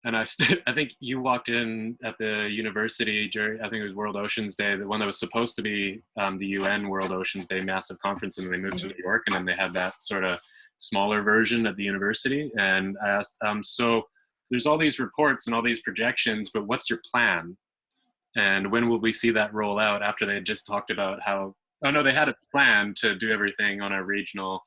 I think you walked in at the university, Jerry, I think it was World Oceans Day, the one that was supposed to be the UN World Oceans Day massive conference, and then they moved to New York, and then they had that sort of smaller version at the university. And I asked, so there's all these reports and all these projections, but what's your plan? And when will we see that roll out, after they had just talked about how Oh no, they had a plan to do everything on a regional,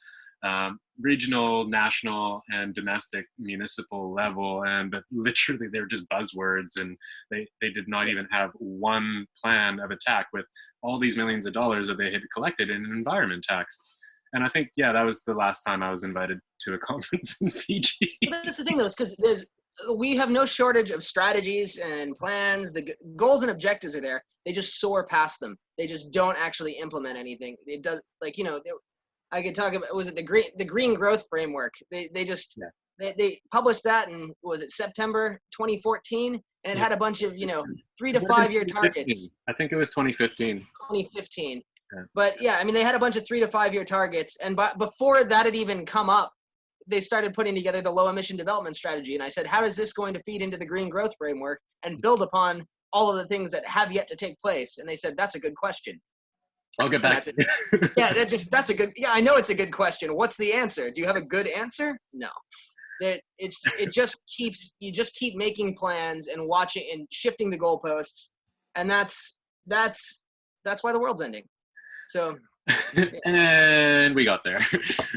national, and domestic municipal level, and but literally they were just buzzwords, and they did not Yeah. even have one plan of attack with all these millions of dollars that they had collected in an environment tax. And I think, yeah, that was the last time I was invited to a conference in Fiji. But that's the thing, though, is because we have no shortage of strategies and plans. The goals and objectives are there. They just soar past them. They just don't actually implement anything. It does, like, I could talk about, was it the green growth framework? They just Yeah. they published that in, was it September 2014, and it Yeah. had a bunch of 3 to 5 year targets. I think it was 2015. 2015. Yeah. But yeah, I mean, they had a bunch of 3 to 5 year targets, and before that had even come up, they started putting together the low emission development strategy. And I said, how is this going to feed into the green growth framework and build upon all of the things that have yet to take place? And they said, that's a good question. I'll get And back. that's it. Yeah, that's a good. Yeah, I know it's a good question. What's the answer? Do you have a good answer? No. You just keep making plans and watching and shifting the goalposts, and that's why the world's ending. So. And we got there.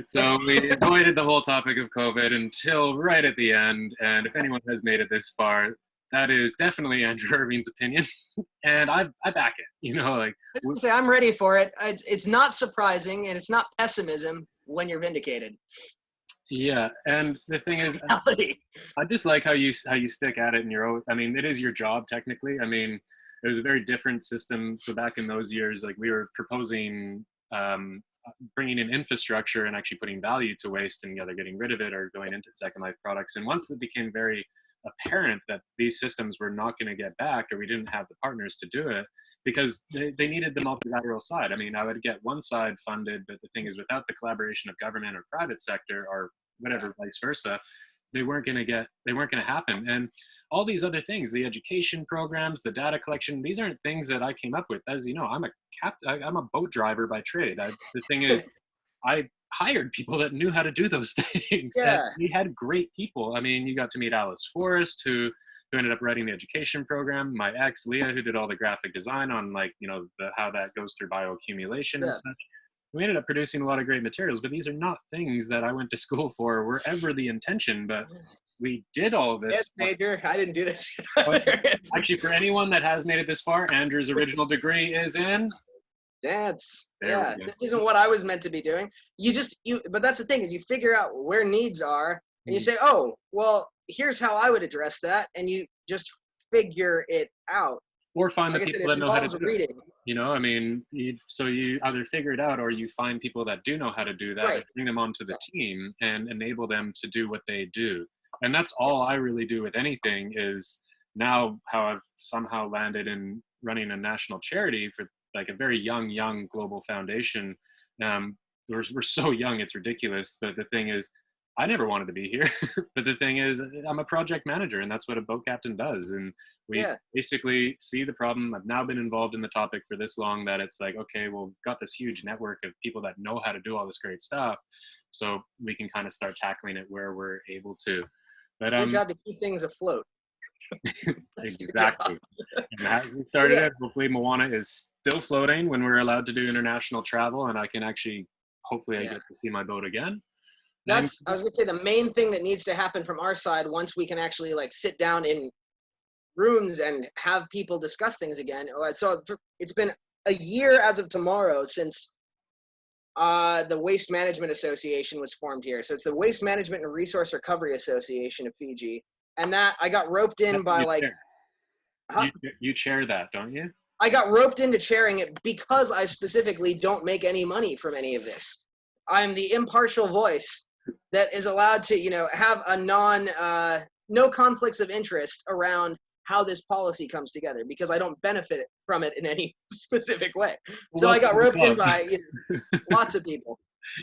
So we avoided the whole topic of COVID until right at the end. And if anyone has made it this far, that is definitely Andrew Irvin's opinion. And I back it, like. I'm ready for it. It's not surprising, and it's not pessimism when you're vindicated. Yeah, and the thing is, I just like how you stick at it in your own. I mean, it is your job technically. I mean, it was a very different system. So back in those years, like we were proposing bringing in infrastructure and actually putting value to waste and either getting rid of it or going into second life products. And once it became very apparent that these systems were not going to get backed, or we didn't have the partners to do it, because they needed the multilateral side. I mean, I would get one side funded, but the thing is, without the collaboration of government or private sector or whatever, vice versa, they weren't going to happen. And all these other things, the education programs, the data collection, these aren't things that I came up with. As you know, I'm a boat driver by trade. The thing is, I hired people that knew how to do those things. Yeah. And we had great people. I mean, you got to meet Alice Forrest, who ended up writing the education program. My ex, Leah, who did all the graphic design on how that goes through bioaccumulation and such. We ended up producing a lot of great materials, but these are not things that I went to school for or were ever the intention, but we did all of this. Yes, major. I didn't do this. Actually, for anyone that has made it this far, Andrew's original degree is in dance. Yeah, this isn't what I was meant to be doing. But that's the thing, is you figure out where needs are, and you say, oh, well, here's how I would address that, and you just figure it out. Or find the people that know how to do it. I mean, so you either figure it out or you find people that do know how to do that, and bring them onto the team and enable them to do what they do. And that's all I really do with anything, is now how I've somehow landed in running a national charity for like a very young global foundation. We're so young, it's ridiculous. But the thing is, I never wanted to be here. But the thing is, I'm a project manager, and that's what a boat captain does. And we basically see the problem. I've now been involved in the topic for this long that it's like, okay, well, we've got this huge network of people that know how to do all this great stuff. So we can kind of start tackling it where we're able to. But good job to keep things afloat. Exactly. And we started it. Hopefully Moana is still floating when we're allowed to do international travel, and I can actually, hopefully I get to see my boat again. I was going to say, the main thing that needs to happen from our side, once we can actually sit down in rooms and have people discuss things again. So it's been a year as of tomorrow since the Waste Management Association was formed here. So it's the Waste Management and Resource Recovery Association of Fiji. And that I got roped in by you chair that, don't you? I got roped into chairing it because I specifically don't make any money from any of this. I'm the impartial voice that is allowed to, have a no conflicts of interest around how this policy comes together, because I don't benefit from it in any specific way. So I got roped in by lots of people.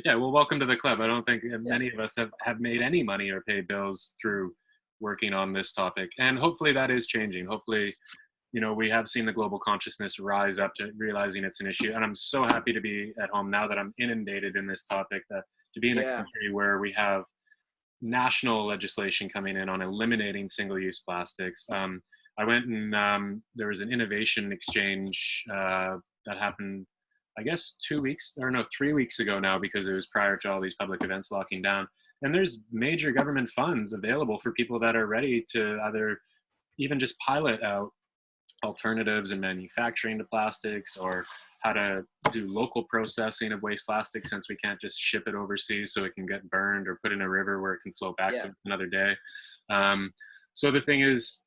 Yeah, well, welcome to the club. I don't think many of us have made any money or paid bills through working on this topic. And hopefully that is changing. Hopefully, we have seen the global consciousness rise up to realizing it's an issue. And I'm so happy to be at home now that I'm inundated in this topic, that to be in a country where we have national legislation coming in on eliminating single-use plastics. I went and there was an innovation exchange that happened I guess 2 weeks, or no, 3 weeks ago now, because it was prior to all these public events locking down. And there's major government funds available for people that are ready to either even just pilot out alternatives in manufacturing to plastics, or how to do local processing of waste plastic, since we can't just ship it overseas so it can get burned or put in a river where it can flow back another day. So the thing is,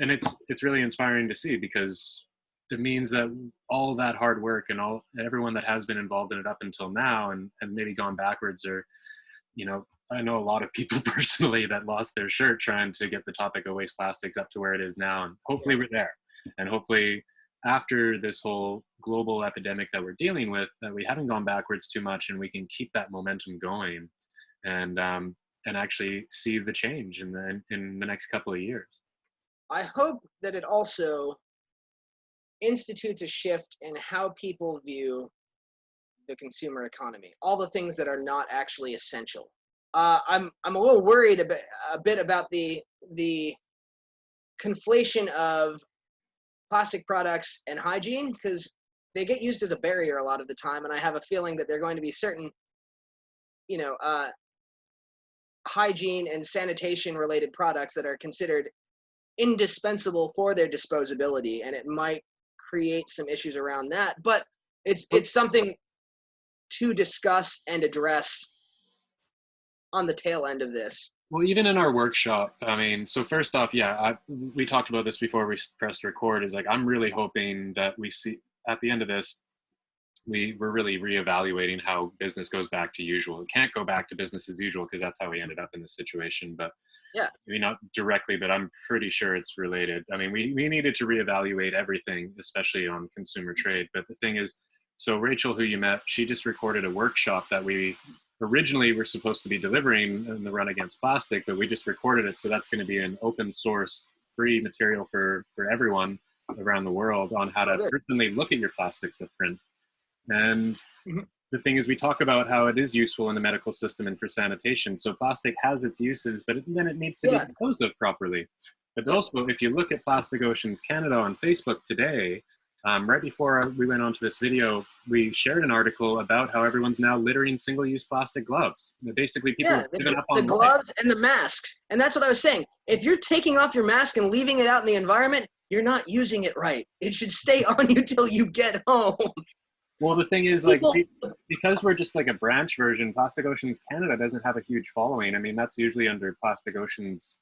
and it's really inspiring to see, because it means that all that hard work and everyone that has been involved in it up until now, and maybe gone backwards, or, you know, I know a lot of people personally that lost their shirt trying to get the topic of waste plastics up to where it is now, and hopefully we're there. And hopefully after this whole global epidemic that we're dealing with, that we haven't gone backwards too much, and we can keep that momentum going, and actually see the change in the next couple of years. I hope that it also institutes a shift in how people view the consumer economy, all the things that are not actually essential. I'm a little worried a bit about the conflation of plastic products and hygiene, because they get used as a barrier a lot of the time, and I have a feeling that there are going to be certain, hygiene and sanitation related products that are considered indispensable for their disposability, and it might create some issues around that. But it's something to discuss and address on the tail end of this. Well, even in our workshop, I mean, so first off, we talked about this before we pressed record, is like, I'm really hoping that we see at the end of this, we're really reevaluating how business goes back to usual. It can't go back to business as usual, because that's how we ended up in this situation. But maybe not directly, but I'm pretty sure it's related. I mean, we needed to reevaluate everything, especially on consumer trade. But the thing is, so Rachel, who you met, she just recorded a workshop that we originally were supposed to be delivering in the run against plastic, but we just recorded it. So that's going to be an open source, free material for everyone around the world on how to personally look at your plastic footprint. And the thing is, we talk about how it is useful in the medical system and for sanitation. So plastic has its uses, but then it needs to be disposed of properly. But also, if you look at Plastic Oceans Canada on Facebook today, right before we went on to this video, we shared an article about how everyone's now littering single-use plastic gloves. Basically, people have given up on the gloves and the masks. And that's what I was saying. If you're taking off your mask and leaving it out in the environment, you're not using it right. It should stay on you till you get home. Well, the thing is, like, because we're just like a branch version, Plastic Oceans Canada doesn't have a huge following. I mean, that's usually under Plastic Oceans,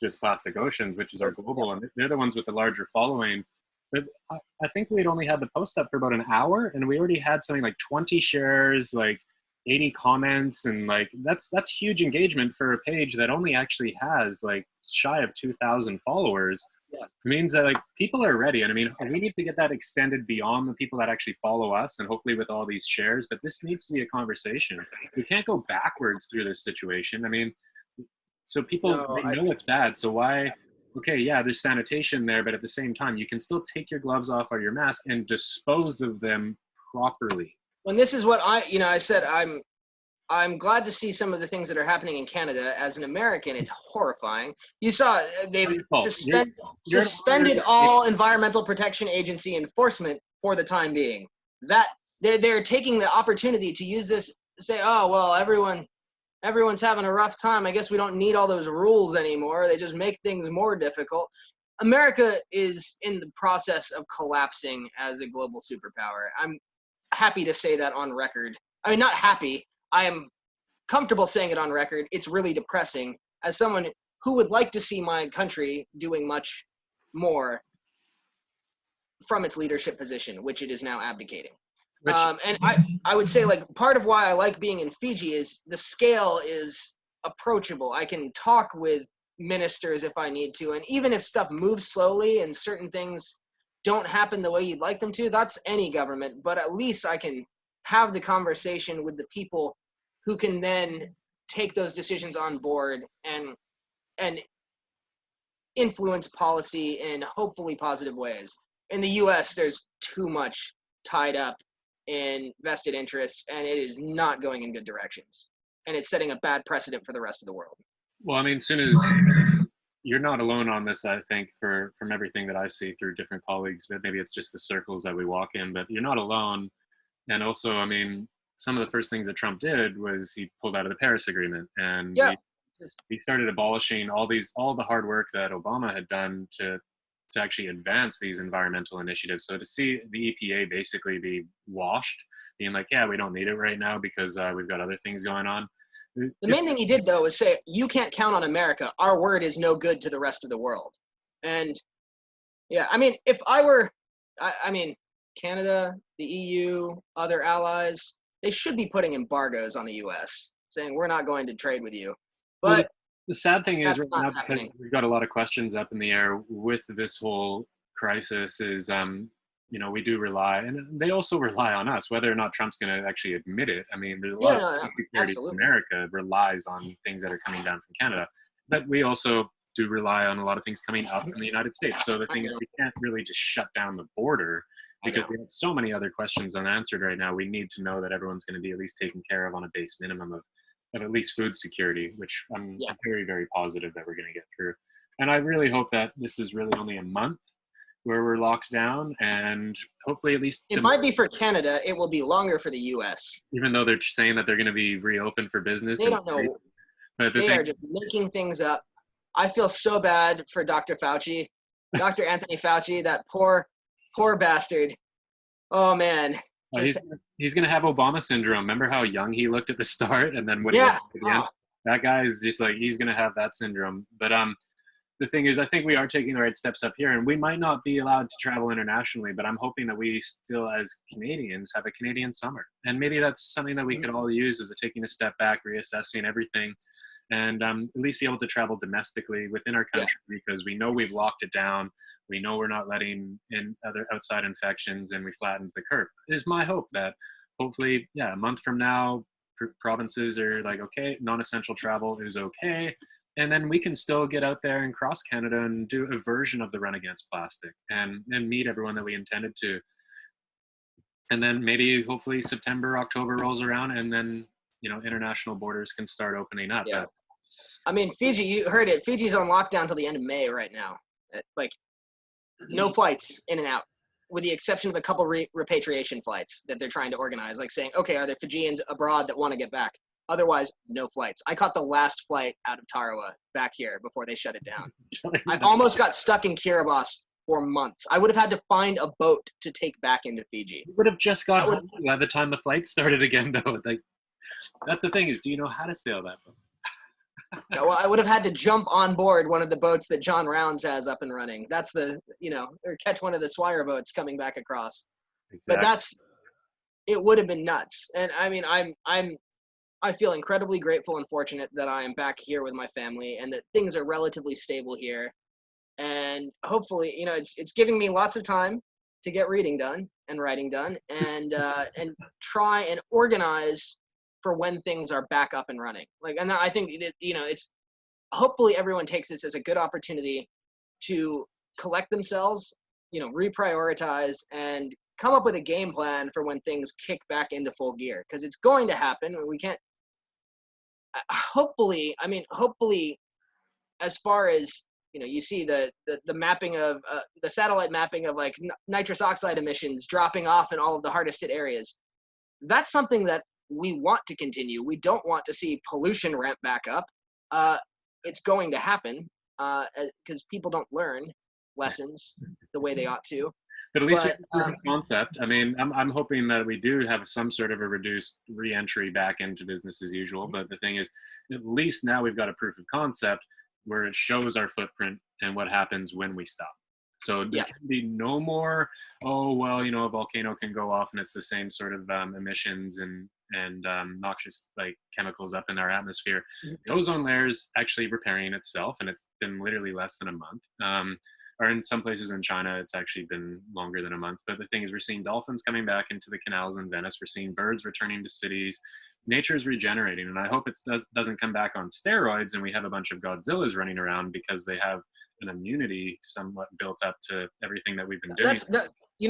just Plastic Oceans, which is our global, and they're the ones with the larger following. But I think we'd only had the post up for about an hour, and we already had something like 20 shares, like 80 comments, and like that's huge engagement for a page that only actually has like shy of 2,000 followers. It means that like people are ready, and I mean, we need to get that extended beyond the people that actually follow us, and hopefully with all these shares. But this needs to be a conversation. We can't go backwards through this situation. I mean, so people they know it's bad. So why? Okay, there's sanitation there, but at the same time, you can still take your gloves off or your mask and dispose of them properly. When this is what I said, I'm glad to see some of the things that are happening in Canada. As an American, it's horrifying. You saw they've suspended all Environmental Protection Agency enforcement for the time being. That they're taking the opportunity to use this to say, oh, well, everyone's having a rough time. I guess we don't need all those rules anymore. They just make things more difficult. America is in the process of collapsing as a global superpower. I'm happy to say that on record. I mean, not happy. I am comfortable saying it on record. It's really depressing as someone who would like to see my country doing much more from its leadership position, which it is now abdicating. And I would say, like, part of why I like being in Fiji is the scale is approachable. I can talk with ministers if I need to, and even if stuff moves slowly and certain things don't happen the way you'd like them to, that's any government, but at least I can have the conversation with the people who can then take those decisions on board and influence policy in hopefully positive ways. In the US, there's too much tied up in vested interests, and it is not going in good directions. And it's setting a bad precedent for the rest of the world. Well, I mean, as soon as you're not alone on this, I think, from everything that I see through different colleagues, but maybe it's just the circles that we walk in, but you're not alone. And also, I mean, some of the first things that Trump did was he pulled out of the Paris Agreement, and Yeah. he started abolishing all the hard work that Obama had done to actually advance these environmental initiatives. So to see the EPA basically be washed, being like, yeah, we don't need it right now because we've got other things going on. The main thing he did, though, was say, you can't count on America. Our word is no good to the rest of the world. And, yeah, I mean, if I were, I mean, Canada, the EU, other allies, they should be putting embargoes on the U.S., saying we're not going to trade with you. But well, the sad thing is that's right not now, because happening. we've got a lot of questions up in the air with this whole crisis is, we do rely, and they also rely on us, whether or not Trump's going to actually admit it. I mean, there's a lot Yeah, of no, food security in absolutely. America relies on things that are coming down from Canada, but we also do rely on a lot of things coming up from the United States. So the I thing is, know. we can't really just shut down the border I because know. we have so many other questions unanswered right now. We need to know that everyone's going to be at least taken care of on a base minimum of at least food security, which I'm Yeah. very, very positive that we're going to get through. And I really hope that this is really only a month where we're locked down, and hopefully at least, It might be for Canada. It will be longer for the U.S. even though they're saying that they're going to be reopened for business. They And don't know. but the They thing, are just making things up. I feel so bad for Dr. Fauci, Dr. Anthony Fauci, that poor bastard. Oh man, uh, just he's he's going to have Obama syndrome. Remember how young he looked at the start, and then when he looked yeah. at the end, Oh, that guy is just like he's going to have that syndrome. But the thing is, I think we are taking the right steps up here, and we might not be allowed to travel internationally, but I'm hoping that we still, as Canadians, have a Canadian summer. And maybe that's something that we could all use as a taking a step back, reassessing everything, and at least be able to travel domestically within our yeah. country because we know we've locked it down. We know we're not letting in other outside infections, and we flattened the curve. It is my hope that hopefully, yeah, a month from now, provinces are like, okay, non-essential travel is okay, and then we can still get out there and cross Canada and do a version of the run against plastic and meet everyone that we intended to. And then maybe hopefully September, October rolls around, and then international borders can start opening up. Yeah. I mean, Fiji, you heard it. Fiji's on lockdown till the end of May right now. Like, no flights in and out, with the exception of a couple repatriation flights that they're trying to organize, like saying, okay, are there Fijians abroad that want to get back? Otherwise, no flights. I caught the last flight out of Tarawa back here before they shut it down. I've almost got stuck in Kiribati for months. I would have had to find a boat to take back into Fiji. You would have just got That would, home by the time the flight started again, though. Like, that's the thing is, do you know how to sail that boat? well, I would have had to jump on board one of the boats that John Rounds has up and running. That's or catch one of the Swire boats coming back across. But Exactly. it would have been nuts. And I mean, I feel incredibly grateful and fortunate that I am back here with my family and that things are relatively stable here. And hopefully, it's giving me lots of time to get reading done and writing done and try and organize for when things are back up and running. And I think it's hopefully everyone takes this as a good opportunity to collect themselves, reprioritize and come up with a game plan for when things kick back into full gear, because it's going to happen. We can't hopefully, as far as you see the mapping of the satellite mapping of like nitrous oxide emissions dropping off in all of the hardest hit areas. That's something that we want to continue. We don't want to see pollution ramp back up. It's going to happen because people don't learn lessons the way they ought to. But at least we But have a proof of concept. I mean, I'm hoping that we do have some sort of a reduced re-entry back into business as usual. But the thing is, at least now we've got a proof of concept where it shows our footprint and what happens when we stop. So there yeah, should be no more, oh, well, a volcano can go off and it's the same sort of emissions and noxious like chemicals up in our atmosphere. The ozone layer is actually repairing itself, and it's been literally less than a month. Or in some places in China, it's actually been longer than a month. But the thing is, we're seeing dolphins coming back into the canals in Venice. We're seeing birds returning to cities. Nature is regenerating, and I hope it doesn't come back on steroids and we have a bunch of Godzillas running around because they have an immunity somewhat built up to everything that we've been doing.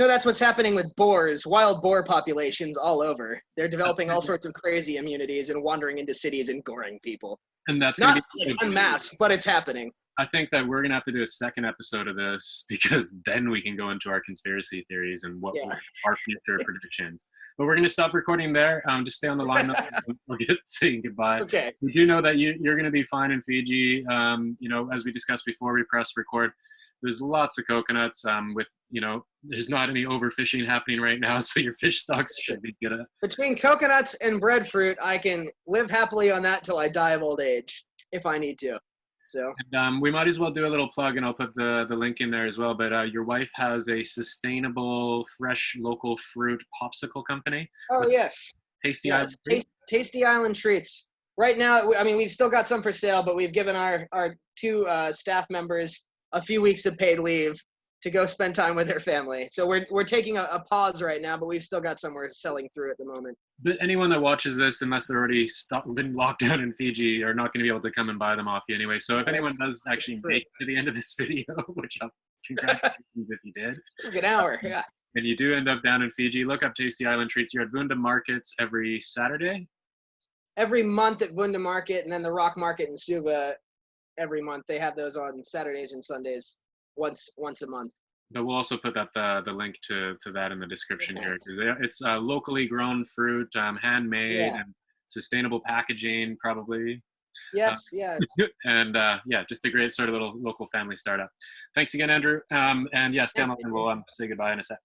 that's what's happening with boars, wild boar populations all over. They're developing all sorts of crazy immunities and wandering into cities and goring people. And that's Not going to be en masse, but it's happening. I think that we're gonna have to do a second episode of this because then we can go into our conspiracy theories and what Yeah. our future predictions. But we're gonna stop recording there. Just stay on the line. We'll get saying goodbye. Okay. We do know that you're gonna be fine in Fiji. As we discussed before, we press record. There's lots of coconuts. There's not any overfishing happening right now, so your fish stocks should be good. Between coconuts and breadfruit, I can live happily on that till I die of old age, if I need to. So And, we might as well do a little plug, and I'll put the link in there as well. But your wife has a sustainable, fresh, local fruit popsicle company. oh yes, Tasty yes, Island Fruit. Tasty Island Treats. Right now, I mean, we've still got some for sale, but we've given our two staff members a few weeks of paid leave to go spend time with their family. So we're taking a pause right now, but we've still got some we're selling through at the moment. But anyone that watches this, unless they're already been locked down in Fiji, are not going to be able to come and buy them off you anyway. So if anyone does actually make it to the end of this video, which congratulations if you did. Took an hour, yeah. And you do end up down in Fiji, look up Tasty Island Treats. You're at Vunda Markets every Saturday? Every month at Vunda Market, and then the Rock Market in Suva every month. They have those on Saturdays and Sundays once a month. But we'll also put that the link to that in the description here, because it's locally grown fruit, handmade, and sustainable packaging, probably. Yes, yeah. And just a great sort of little local family startup. Thanks again, Andrew. And stay on the line. We'll say goodbye in a sec.